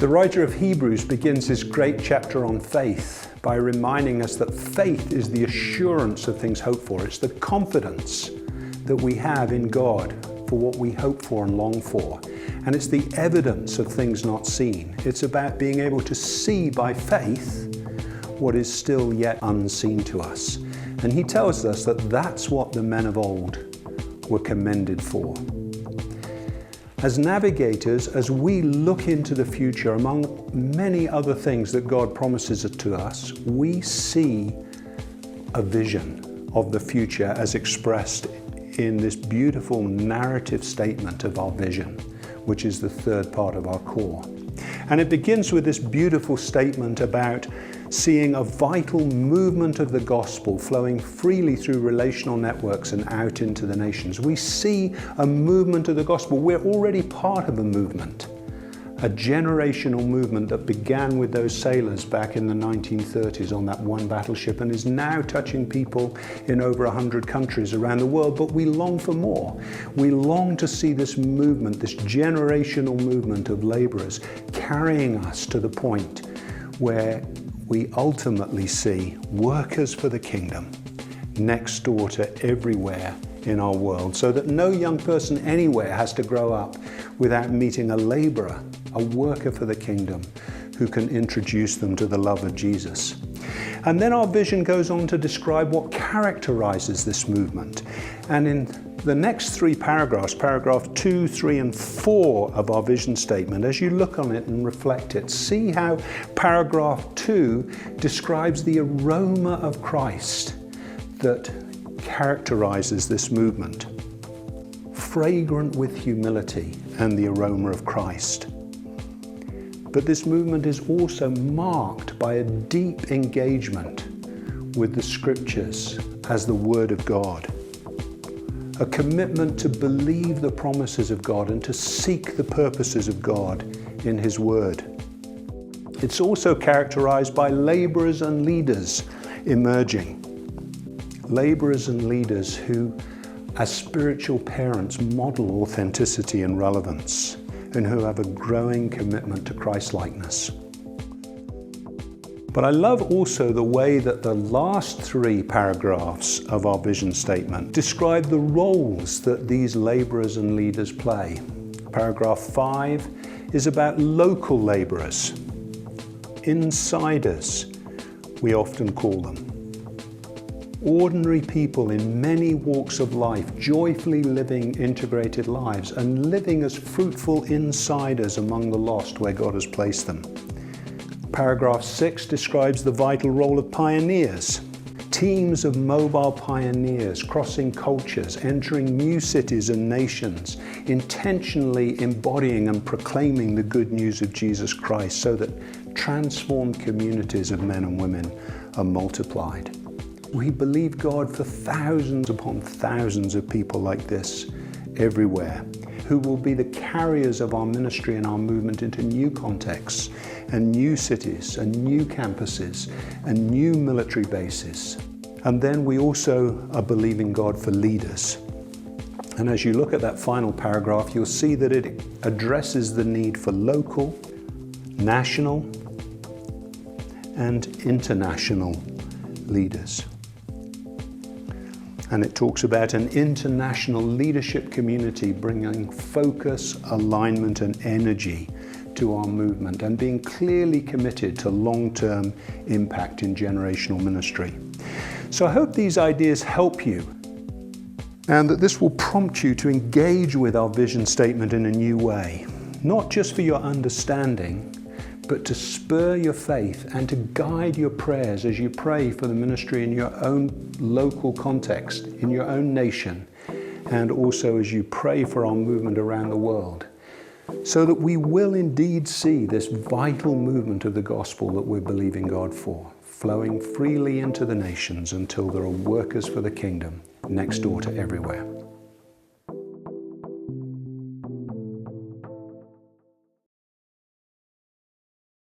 The writer of Hebrews begins his great chapter on faith by reminding us that faith is the assurance of things hoped for. It's the confidence that we have in God for what we hope for and long for. And it's the evidence of things not seen. It's about being able to see by faith what is still yet unseen to us. And he tells us that that's what the men of old were commended for. As navigators, as we look into the future, among many other things that God promises to us, we see a vision of the future as expressed in this beautiful narrative statement of our vision, which is the third part of our core. And it begins with this beautiful statement about seeing a vital movement of the gospel flowing freely through relational networks and out into the nations. We see a movement of the gospel. We're already part of a movement, a generational movement that began with those sailors back in the 1930s on that one battleship and is now touching people in over 100 countries around the world. But we long for more. We long to see this movement, this generational movement of laborers carrying us to the point where we ultimately see workers for the kingdom next door to everywhere in our world, so that no young person anywhere has to grow up without meeting a laborer, a worker for the kingdom, who can introduce them to the love of Jesus. And then our vision goes on to describe what characterizes this movement. And in the next three paragraphs, paragraph 2, 3, and 4 of our vision statement, as you look on it and reflect it, see how paragraph 2 describes the aroma of Christ that characterizes this movement. Fragrant with humility and the aroma of Christ. But this movement is also marked by a deep engagement with the scriptures as the Word of God. A commitment to believe the promises of God and to seek the purposes of God in His Word. It's also characterized by laborers and leaders emerging. Laborers and leaders who, as spiritual parents, model authenticity and relevance, and who have a growing commitment to Christ-likeness. But I love also the way that the last three paragraphs of our vision statement describe the roles that these laborers and leaders play. Paragraph 5 is about local laborers, insiders, we often call them. Ordinary people in many walks of life, joyfully living integrated lives and living as fruitful insiders among the lost where God has placed them. Paragraph 6 describes the vital role of pioneers. Teams of mobile pioneers crossing cultures, entering new cities and nations, intentionally embodying and proclaiming the good news of Jesus Christ so that transformed communities of men and women are multiplied. We believe God for thousands upon thousands of people like this everywhere, who will be the carriers of our ministry and our movement into new contexts and new cities and new campuses and new military bases. And then we also are believing God for leaders. And as you look at that final paragraph, you'll see that it addresses the need for local, national, and international leaders. And it talks about an international leadership community bringing focus, alignment, and energy to our movement and being clearly committed to long-term impact in generational ministry. So I hope these ideas help you and that this will prompt you to engage with our vision statement in a new way, not just for your understanding, but to spur your faith and to guide your prayers as you pray for the ministry in your own local context, in your own nation, and also as you pray for our movement around the world, so that we will indeed see this vital movement of the gospel that we're believing God for, flowing freely into the nations until there are workers for the kingdom next door to everywhere.